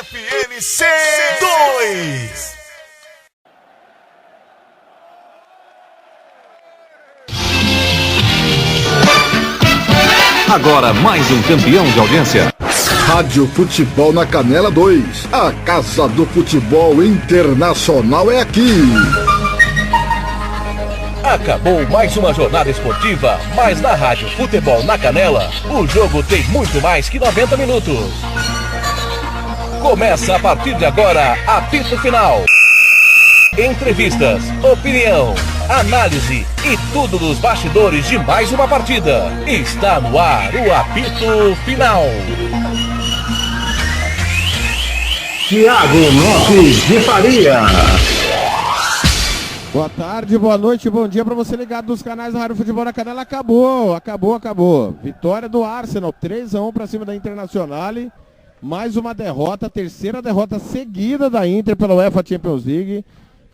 FNC 2. Agora mais um campeão de audiência. Rádio Futebol na Canela 2. A Casa do Futebol Internacional é aqui. Acabou mais uma jornada esportiva, mas na Rádio Futebol na Canela, o jogo tem muito mais que 90 minutos. Começa a partir de agora, apito final. Entrevistas, opinião, análise e tudo dos bastidores de mais uma partida. Está no ar o apito final. Thiago Lopes de Faria. Boa tarde, boa noite, bom dia para você ligado dos canais da Rádio Futebol na Canela. Acabou. Vitória do Arsenal, 3-1 para cima da Internacional. Mais uma derrota, terceira derrota seguida da Inter pela UEFA Champions League.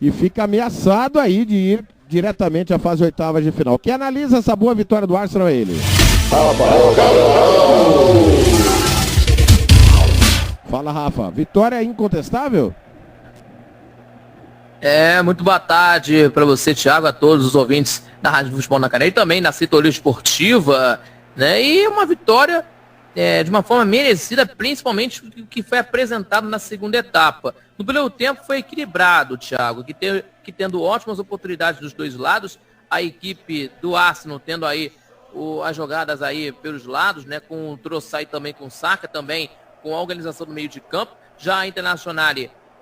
E fica ameaçado aí de ir diretamente à fase oitava de final. Quem analisa essa boa vitória do Arsenal é ele. Fala, Rafa. Vitória incontestável? Muito boa tarde para você, Thiago, a todos os ouvintes da Rádio Futebol na Canela e também na sintonia esportiva, né? E uma vitória de uma forma merecida, principalmente o que foi apresentado na segunda etapa. No primeiro tempo foi equilibrado, Thiago, que tendo ótimas oportunidades dos dois lados, a equipe do Arsenal tendo aí as jogadas aí pelos lados, né? Com o Trossard também com o Saka, também com a organização do meio de campo, já a Internacional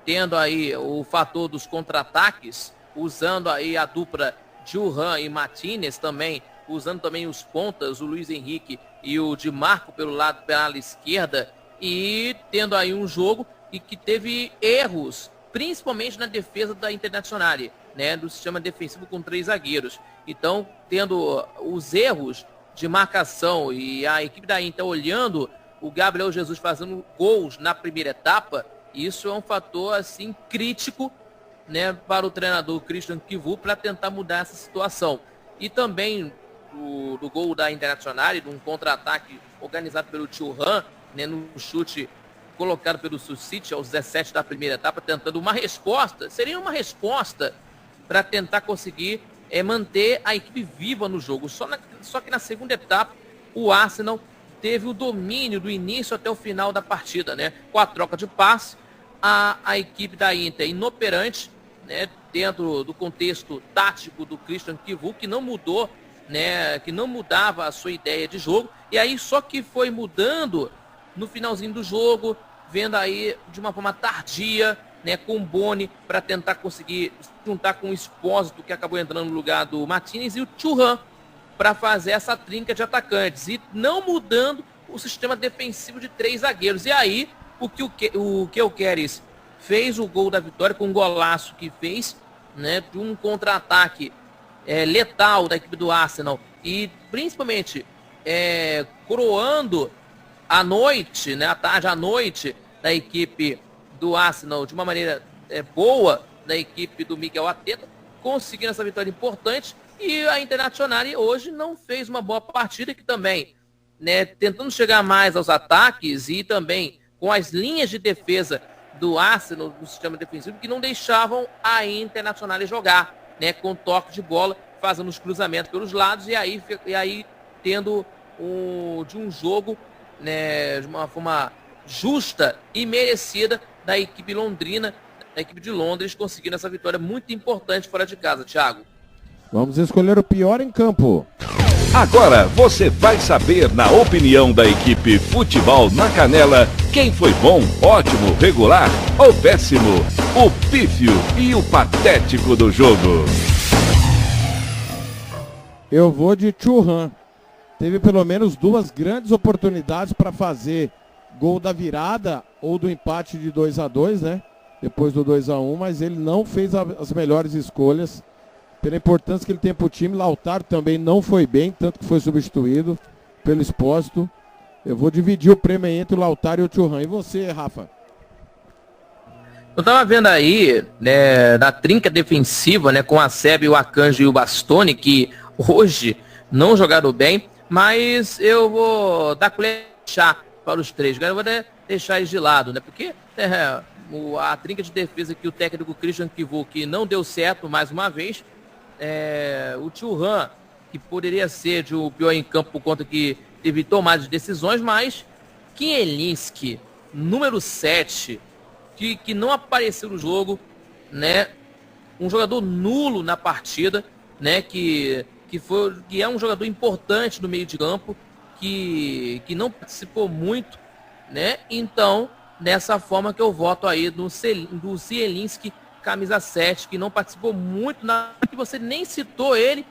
tendo aí o fator dos contra-ataques, usando aí a dupla Thuram e Martinez também, usando também os pontas, o Luiz Henrique e o Di Marco pela ala esquerda, e tendo aí um jogo e que teve erros, principalmente na defesa da Internacional, né, do sistema defensivo com 3 zagueiros. Então, tendo os erros de marcação e a equipe da Inter olhando o Gabriel Jesus fazendo gols na primeira etapa, isso é um fator assim crítico, né, para o treinador Christian Chivu para tentar mudar essa situação. E também do gol da Internacional, de um contra-ataque organizado pelo Thuram, né, no chute colocado pelo Sucite aos 17 da primeira etapa, tentando uma resposta, seria uma resposta para tentar conseguir manter a equipe viva no jogo. Só que na segunda etapa, o Arsenal teve o domínio do início até o final da partida, né? Com a troca de passe, a equipe da Inter inoperante, né? Dentro do contexto tático do Christian Chivu, que não mudou, né? Que não mudava a sua ideia de jogo. E aí só que foi mudando no finalzinho do jogo, vendo aí de uma forma tardia, né? Com o Boni para tentar conseguir juntar com o Espósito, que acabou entrando no lugar do Martinez, e o Thuram para fazer essa trinca de atacantes e não mudando o sistema defensivo de 3 zagueiros. E aí, o Gyökeres fez o gol da vitória com um golaço que fez, né, de um contra-ataque letal da equipe do Arsenal e principalmente coroando a noite, né, a tarde à noite da equipe do Arsenal de uma maneira boa, da equipe do Mikel Arteta, conseguindo essa vitória importante. E a Internacional hoje não fez uma boa partida, que também, né, tentando chegar mais aos ataques e também com as linhas de defesa do Arsenal, do sistema defensivo, que não deixavam a Internacional jogar, né, com toque de bola, fazendo os cruzamentos pelos lados e aí tendo um jogo, né, de uma forma justa e merecida da equipe londrina, da equipe de Londres, conseguindo essa vitória muito importante fora de casa, Thiago. Vamos escolher o pior em campo. Agora você vai saber, na opinião da equipe Futebol na Canela, quem foi bom, ótimo, regular ou péssimo, o pífio e o patético do jogo. Eu vou de Thuram. Teve pelo menos 2 grandes oportunidades para fazer gol da virada ou do empate de 2-2, né? Depois do 2-1, mas ele não fez as melhores escolhas. Pela importância que ele tem para o time. Lautaro também não foi bem, tanto que foi substituído pelo Espósito. Eu vou dividir o prêmio entre o Lautaro e o Thuram. E você, Rafa? Eu estava vendo aí, né, na trinca defensiva, né, com a Sebe, o Akanji e o Bastoni, que hoje não jogaram bem, mas eu vou dar colher de chá para os 3. Eu vou deixar eles de lado, né? Porque a trinca de defesa que o técnico Christian Kivu, que não deu certo mais uma vez, o Thuram, que poderia ser o pior em campo por conta que teve tomada de decisões, mas Zielinski, número 7, que não apareceu no jogo, né? Um jogador nulo na partida, né? Que é um jogador importante no meio de campo, que não participou muito, né? Então, dessa forma que eu voto aí do Zielinski, camisa 7, que não participou muito, que você nem citou ele,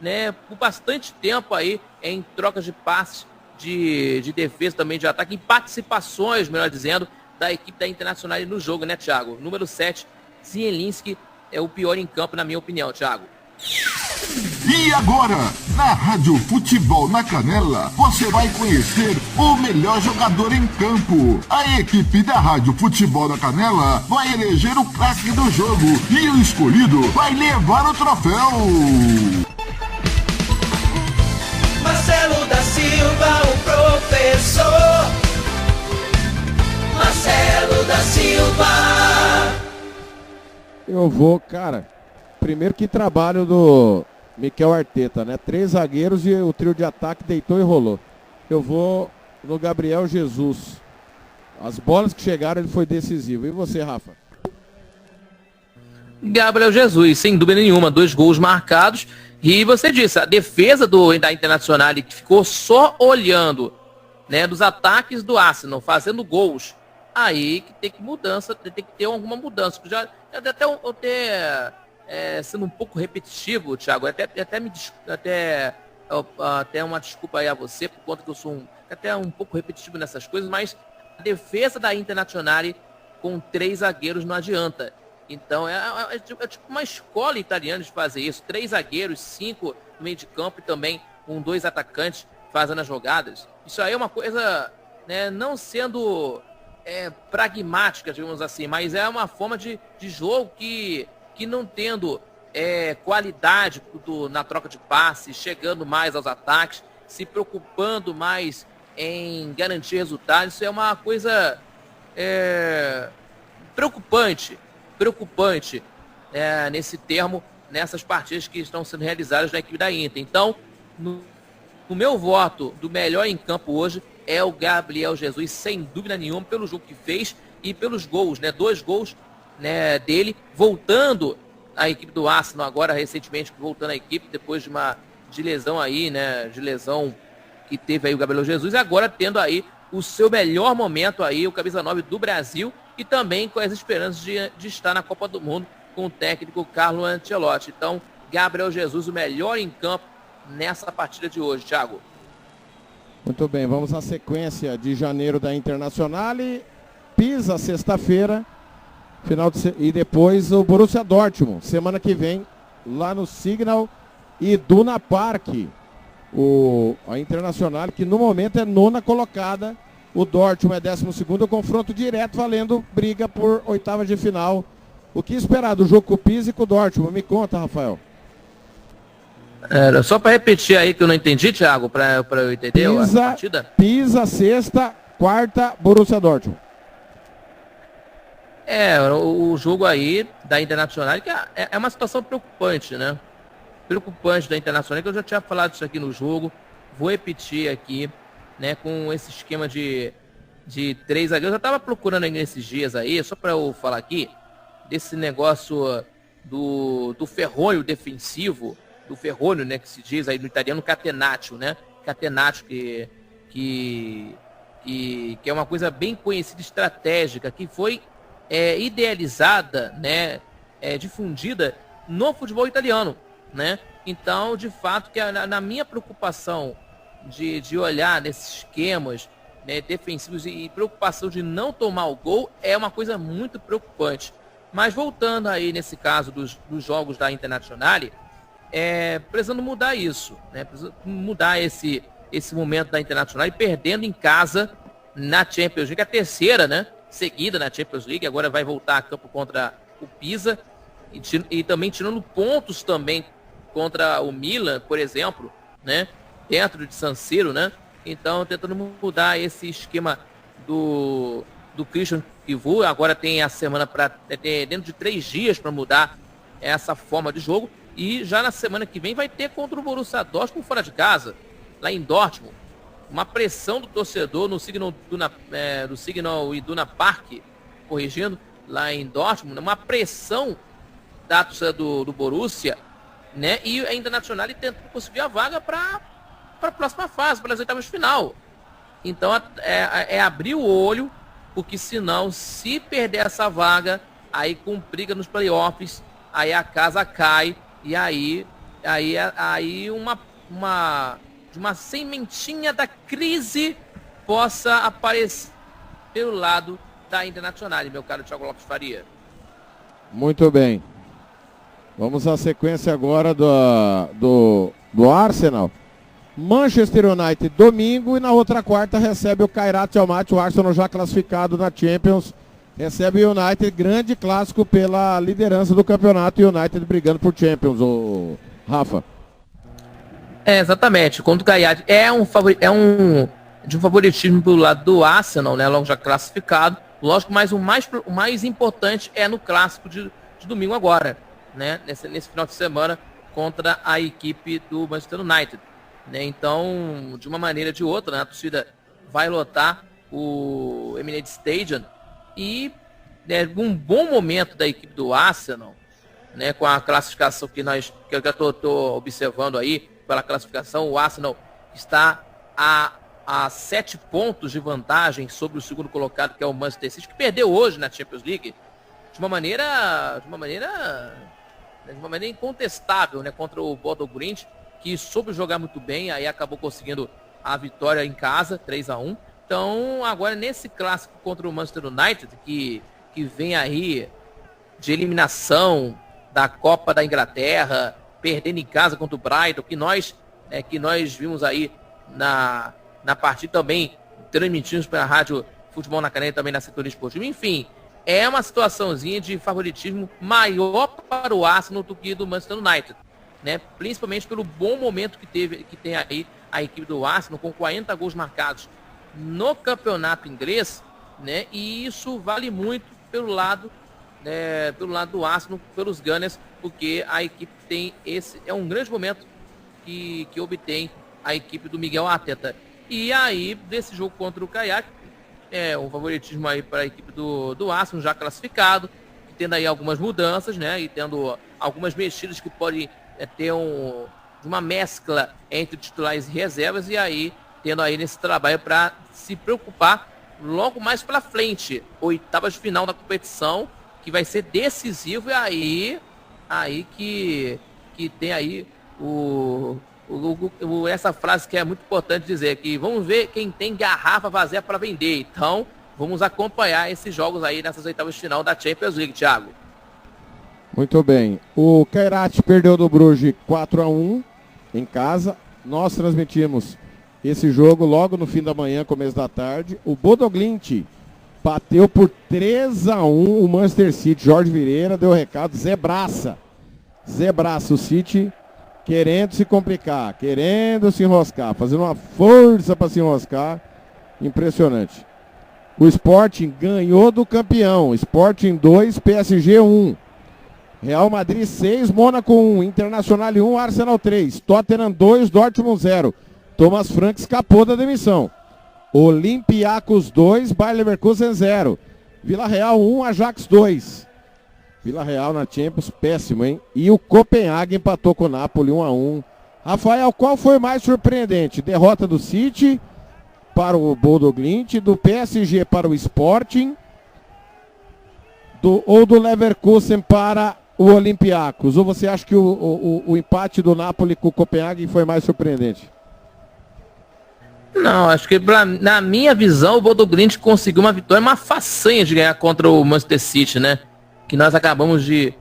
né? Por bastante tempo aí, em trocas de passes, de defesa, também de ataque, em participações, melhor dizendo, da equipe da Internacional no jogo, né, Thiago? Número 7, Zielinski é o pior em campo, na minha opinião, Thiago. E agora, na Rádio Futebol na Canela, você vai conhecer o melhor jogador em campo. A equipe da Rádio Futebol na Canela vai eleger o craque do jogo e o escolhido vai levar o troféu. Marcelo da Silva, o professor. Marcelo da Silva. Eu vou, cara, primeiro que trabalho do Mikel Arteta, né? 3 zagueiros e o trio de ataque deitou e rolou. Eu vou no Gabriel Jesus. As bolas que chegaram, ele foi decisivo. E você, Rafa? Gabriel Jesus, sem dúvida nenhuma, 2 gols marcados. E você disse, a defesa da Internacional, que ficou só olhando, né, dos ataques do Arsenal, fazendo gols. Aí que tem que ter alguma mudança. Sendo um pouco repetitivo, Thiago, até uma desculpa aí a você, por conta que eu sou até um pouco repetitivo nessas coisas, mas a defesa da Internacional com 3 zagueiros não adianta. Então é tipo uma escola italiana de fazer isso. 3 zagueiros, 5 no meio de campo e também com 2 atacantes fazendo as jogadas. Isso aí é uma coisa, né, não sendo pragmática, digamos assim, mas é uma forma de jogo que não tendo qualidade na troca de passes, chegando mais aos ataques, se preocupando mais em garantir resultados, isso é uma coisa preocupante nesse termo, nessas partidas que estão sendo realizadas na equipe da Inter. Então, o meu voto do melhor em campo hoje é o Gabriel Jesus, sem dúvida nenhuma, pelo jogo que fez e pelos gols, né? 2 gols, né, dele, voltando à equipe do Arsenal agora, recentemente, voltando à equipe, depois de lesão aí, né? De lesão que teve aí o Gabriel Jesus, e agora tendo aí o seu melhor momento aí, o camisa 9 do Brasil, e também com as esperanças de estar na Copa do Mundo com o técnico Carlo Ancelotti. Então, Gabriel Jesus, o melhor em campo nessa partida de hoje, Thiago. Muito bem, vamos à sequência de janeiro da Internacional. Pisa, sexta-feira, e depois o Borussia Dortmund, semana que vem, lá no Signal Iduna Park. A Internacional, que no momento é 9ª colocada, o Dortmund é 12º, o confronto direto valendo briga por 8ª de final. O que esperar do jogo com o Pisa e com o Dortmund? Me conta, Rafael. Só para repetir aí que eu não entendi, Thiago, para eu entender a partida. Pisa, sexta, quarta, Borussia Dortmund. O jogo aí da Internacional, que é uma situação preocupante, né? Preocupante da Internacional, que eu já tinha falado isso aqui no jogo. Vou repetir aqui, né? Com esse esquema de 3 zagueiros. Eu já estava procurando aí nesses dias aí, só para eu falar aqui, desse negócio do ferrolho defensivo, do ferrolho, né, que se diz aí no italiano catenaccio, né? Catenaccio, que é uma coisa bem conhecida, estratégica, que foi idealizada, né, difundida no futebol italiano, né? Então, de fato, que na minha preocupação de olhar nesses esquemas, né, defensivos e preocupação de não tomar o gol, é uma coisa muito preocupante. Mas voltando aí nesse caso dos jogos da Internacional, precisando mudar isso, né? Precisando mudar esse momento da Internacional, e perdendo em casa na Champions League, a 3ª, né, seguida na Champions League, agora vai voltar a campo contra o Pisa, e também tirando pontos também contra o Milan, por exemplo, né, dentro de San Siro, né? Então, tentando mudar esse esquema do Christian Kivu. Agora tem a semana para dentro de 3 dias para mudar essa forma de jogo. E já na semana que vem vai ter contra o Borussia Dortmund fora de casa, lá em Dortmund. Uma pressão do torcedor no Signal Iduna Park, corrigindo, lá em Dortmund, uma pressão da torcida do Borussia, né? E ainda Nacional tentando conseguir a vaga para a próxima fase, para as oitavas de final. Então é abrir o olho, porque senão, se perder essa vaga, aí complica nos playoffs, aí a casa cai, e aí uma sementinha da crise possa aparecer pelo lado da Internacional, meu caro Thiago Lopes Faria. Muito bem. Vamos à sequência agora do Arsenal. Manchester United domingo e na outra quarta recebe o Kairat Almaty, o Arsenal já classificado na Champions. Recebe o United, grande clássico pela liderança do campeonato, e o United brigando por Champions, o Rafa. Exatamente. Contra o Kairat de um favoritismo pelo lado do Arsenal, né? Logo já classificado. Lógico, mas o mais importante é no clássico de domingo agora, né? Nesse final de semana contra a equipe do Manchester United, né? Então, de uma maneira ou de outra, né, a torcida vai lotar o Emirates Stadium e, né, um bom momento da equipe do Arsenal, né, com a classificação que eu já estou observando aí, pela classificação, o Arsenal está a 7 pontos de vantagem sobre o segundo colocado, que é o Manchester City, que perdeu hoje na Champions League de uma maneira incontestável, né, contra o Bodo Glimt, que soube jogar muito bem, aí acabou conseguindo a vitória em casa, 3-1. Então, agora nesse clássico contra o Manchester United, que vem aí de eliminação da Copa da Inglaterra, perdendo em casa contra o Brighton, que nós vimos aí na partida, também transmitimos pela Rádio Futebol na Canela, também na Setoria Esportiva. Enfim, é uma situaçãozinha de favoritismo maior para o Arsenal do que do Manchester United, né? Principalmente pelo bom momento que tem aí a equipe do Arsenal, com 40 gols marcados no campeonato inglês, né? E isso vale muito pelo lado do Arsenal, pelos Gunners, porque a equipe tem é um grande momento que obtém a equipe do Miguel Arteta. E aí, desse jogo contra o Kayak, um favoritismo aí para a equipe do Arsenal, já classificado, tendo aí algumas mudanças, né? E tendo algumas mexidas que podem ter uma mescla entre titulares e reservas, e aí tendo aí nesse trabalho para se preocupar logo mais pela frente, oitavas de final da competição, que vai ser decisivo, e aí que tem aí essa frase que é muito importante dizer, que vamos ver quem tem garrafa vazia para vender. Então, vamos acompanhar esses jogos aí nessas oitavas de final da Champions League, Thiago. Muito bem. O Kairat perdeu do Bruges 4-1 em casa. Nós transmitimos esse jogo logo no fim da manhã, começo da tarde. O Bodo Glimt bateu por 3-1 o Manchester City. Jorge Vireira deu recado, zebraça, o City querendo se complicar, querendo se enroscar, fazendo uma força para se enroscar, impressionante. O Sporting ganhou do campeão, Sporting 2, PSG 1, Real Madrid 6, Mônaco 1, Internacional 1, Arsenal 3, Tottenham 2, Dortmund 0, Thomas Frank escapou da demissão. Olympiacos 2, Bayer Leverkusen 0, Vila Real 1, Ajax 2. Vila Real na Champions, péssimo, hein? E o Copenhague empatou com o Napoli 1-1. Rafael, qual foi mais surpreendente? Derrota do City para o Bodo Glimt, do PSG para o Sporting, ou do Leverkusen para o Olympiacos? Ou você acha que o empate do Napoli com o Copenhague foi mais surpreendente? Não, acho que na minha visão o Bodo Glimt conseguiu uma vitória, uma façanha de ganhar contra o Manchester City, né? Que nós acabamos de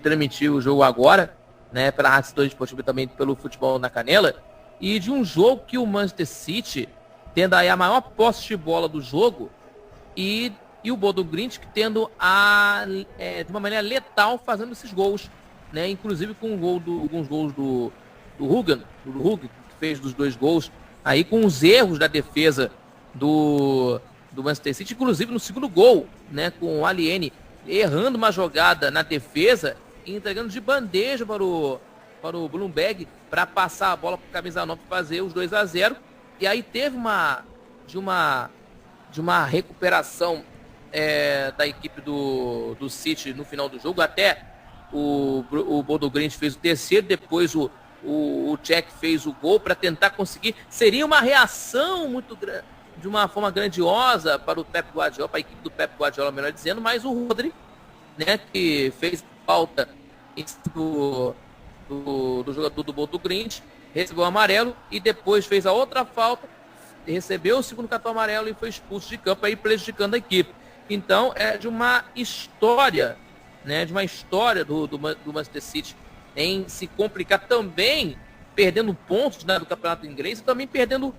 transmitir o jogo agora, né? Pela Rádio Setoria Esportiva e também pelo Futebol na Canela. E de um jogo que o Manchester City tendo aí a maior posse de bola do jogo e o Bodo Glimt tendo de uma maneira letal fazendo esses gols, né? Inclusive com alguns gols do Hugen, que fez dos 2 gols, aí com os erros da defesa do do Manchester City, inclusive no segundo gol, né, com o Aliene errando uma jogada na defesa e entregando de bandeja para o Bloomberg para passar a bola para o camisa 9 fazer os 2-0. E aí teve de uma recuperação da equipe do City no final do jogo. Até o Bodo Glimt fez o terceiro, depois o Cech fez o gol para tentar conseguir. Seria uma reação muito grande, de uma forma grandiosa para o Pep Guardiola, para a equipe do Pep Guardiola, melhor dizendo, mas o Rodri, né, que fez falta do jogador do Bodo Glimt, recebeu o amarelo e depois fez a outra falta, recebeu o segundo cartão amarelo e foi expulso de campo, aí prejudicando a equipe. Então é de uma história, né, do Manchester City em se complicar também, perdendo pontos, né, do campeonato inglês e também perdendo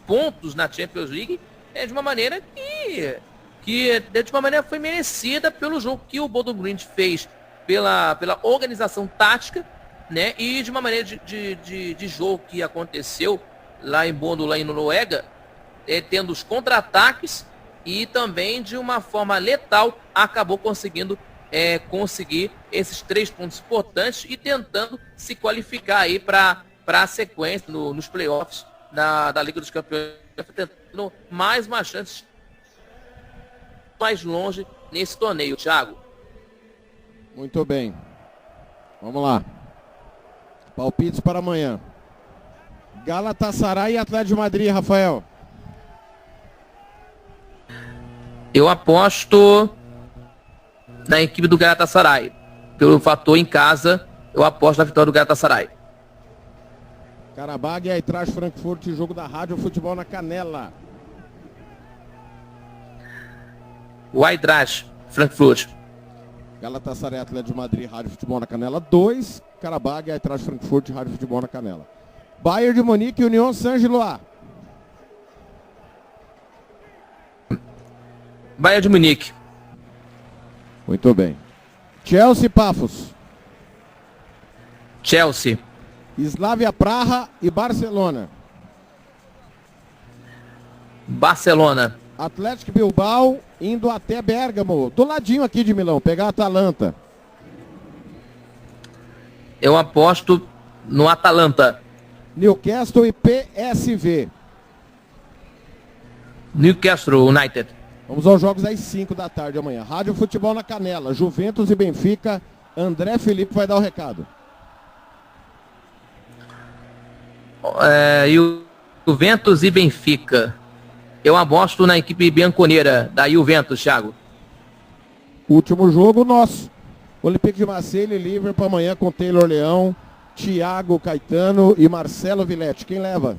pontos na Champions League, de uma maneira que de uma maneira foi merecida pelo jogo que o Bodo Glimt fez, pela organização tática, né, e de uma maneira de jogo que aconteceu lá em Bodo, lá em Noruega, tendo os contra-ataques e também de uma forma letal acabou conseguir esses 3 pontos importantes e tentando se qualificar aí para a sequência nos playoffs da Liga dos Campeões, tentando mais uma chance mais longe nesse torneio, Thiago. Muito bem. Vamos lá. Palpites para amanhã. Galatasaray e Atlético de Madrid, Rafael. Eu aposto na equipe do Galatasaray. Pelo fator em casa, eu aposto na vitória do Galatasaray. Karabag e Eintracht Frankfurt, jogo da Rádio Futebol na Canela. O Eintracht Frankfurt. Galatasaray, Atlético de Madrid, Rádio Futebol na Canela 2. Karabag e Eintracht Frankfurt, Rádio Futebol na Canela. Bayern de Munique e Union Saint-Gilloise. Bayern de Munique. Muito bem. Chelsea e Pafos. Chelsea. Slavia Praha e Barcelona. Barcelona. Atlético Bilbao indo até Bérgamo, do ladinho aqui de Milão, pegar a Atalanta. Eu aposto no Atalanta. Newcastle e PSV. Newcastle United. Vamos aos jogos às 5 da tarde amanhã. Rádio Futebol na Canela, Juventus e Benfica. André Felipe vai dar o recado. Juventus e Benfica. Eu aposto na equipe bianconeira da Juventus, Thiago. Último jogo nosso. Olympique de Marseille e Liverpool amanhã com Taylor Leão, Thiago Caetano e Marcelo Villette. Quem leva?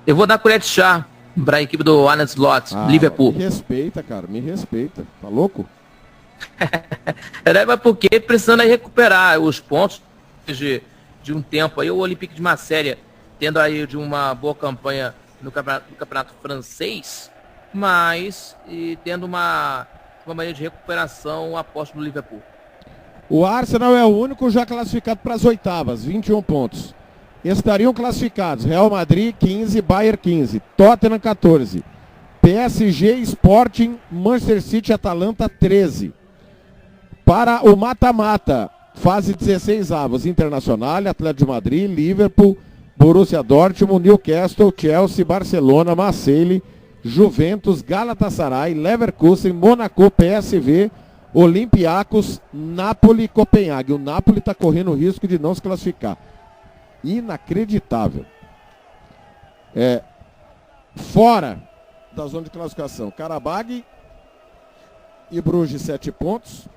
Eu vou dar colher de chá para a equipe do Arne Slot, Liverpool. Me respeita, cara, me respeita. Tá louco? Mas porque precisando aí recuperar os pontos de um tempo aí. O Olympique de Marseille tendo aí de uma boa campanha no campeonato francês, mas tendo uma maneira de recuperação, aposto no Liverpool. O Arsenal é o único já classificado para as oitavas, 21 pontos. Estariam classificados Real Madrid 15, Bayern 15, Tottenham 14, PSG, Sporting, Manchester City, Atalanta 13. Para o mata-mata, fase 16 avos, Internacional, Atlético de Madrid, Liverpool, Borussia Dortmund, Newcastle, Chelsea, Barcelona, Marseille, Juventus, Galatasaray, Leverkusen, Monaco, PSV, Olympiacos, Napoli e Copenhague. O Napoli está correndo o risco de não se classificar. Inacreditável. Fora da zona de classificação, Karabag e Bruges 7 pontos.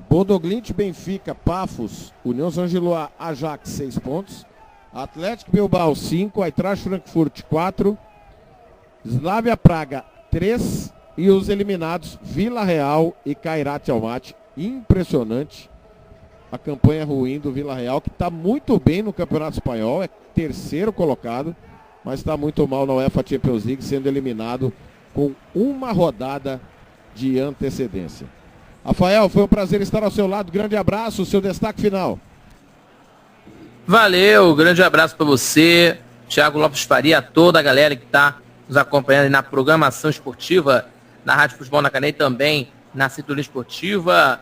Bodo Glimt, Benfica, Pafos, União Saint-Gilloise, Ajax 6 pontos. Atlético Bilbao 5, Eintracht Frankfurt 4, Slavia Praga 3 e os eliminados Vila Real e Kairat Almaty. Impressionante a campanha ruim do Vila Real, que está muito bem no Campeonato Espanhol, é terceiro colocado, mas está muito mal na UEFA Champions League, sendo eliminado com uma rodada de antecedência. Rafael, foi um prazer estar ao seu lado, grande abraço, seu destaque final. Valeu, grande abraço para você, Thiago Lopes Faria, a toda a galera que está nos acompanhando aí na programação esportiva, na Rádio Futebol na Canela e também na Sintonia Esportiva,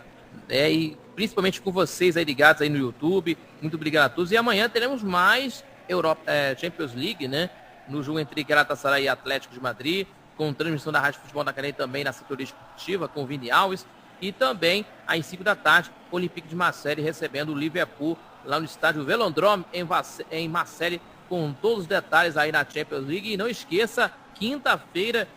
e principalmente com vocês aí ligados aí no YouTube. Muito obrigado a todos. E amanhã teremos mais Champions League, né? No jogo entre Galatasaray e Atlético de Madrid, com transmissão da Rádio Futebol na Canela e também na Sintonia Esportiva, com o Vini Alves. E também, às 5 da tarde, Olympique de Marseille recebendo o Liverpool lá no estádio Velodrome, em Marseille, com todos os detalhes aí na Champions League. E não esqueça, quinta-feira,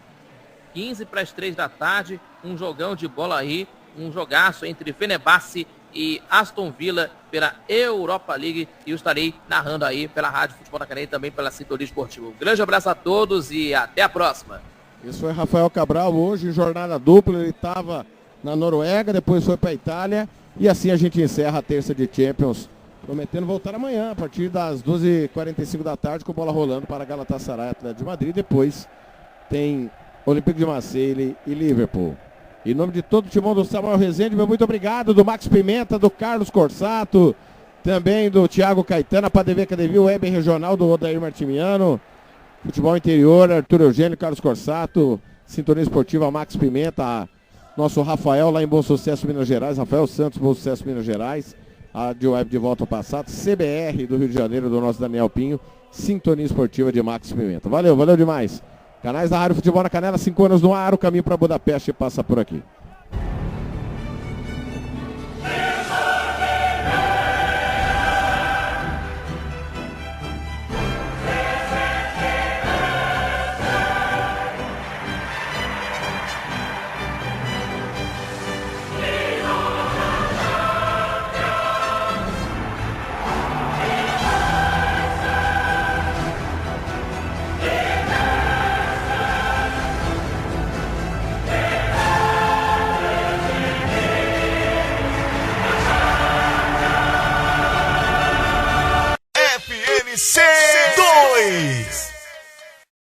15 para as 3 da tarde, um jogão de bola aí, um jogaço entre Fenerbahçe e Aston Villa pela Europa League. E eu estarei narrando aí pela Rádio Futebol da Canela e também pela Sintonia Esportiva. Um grande abraço a todos e até a próxima. Isso foi Rafael Cabral hoje, em jornada dupla. Ele estava na Noruega, depois foi para a Itália. E assim a gente encerra a terça de Champions, prometendo voltar amanhã, a partir das 12h45 da tarde, com bola rolando para Galatasaray e Atlético de Madrid. Depois tem Olympique de Marseille e Liverpool. Em nome de todo o timão do Samuel Rezende, meu muito obrigado, do Max Pimenta, do Carlos Corsato, também do Thiago Caetano, a PADV Academia Web Regional, do Odair Martimiano, Futebol Interior, Arthur Eugênio, Carlos Corsato, Sintonia Esportiva, Max Pimenta, nosso Rafael lá em Bom Sucesso, Minas Gerais, Rafael Santos, Bom Sucesso, Minas Gerais, a de Web de Volta ao Passado, CBR do Rio de Janeiro, do nosso Daniel Pinho, Sintonia Esportiva de Max Pimenta. Valeu, valeu demais. Canais da Rádio Futebol na Canela, 5 anos no ar, o caminho para Budapeste passa por aqui. C2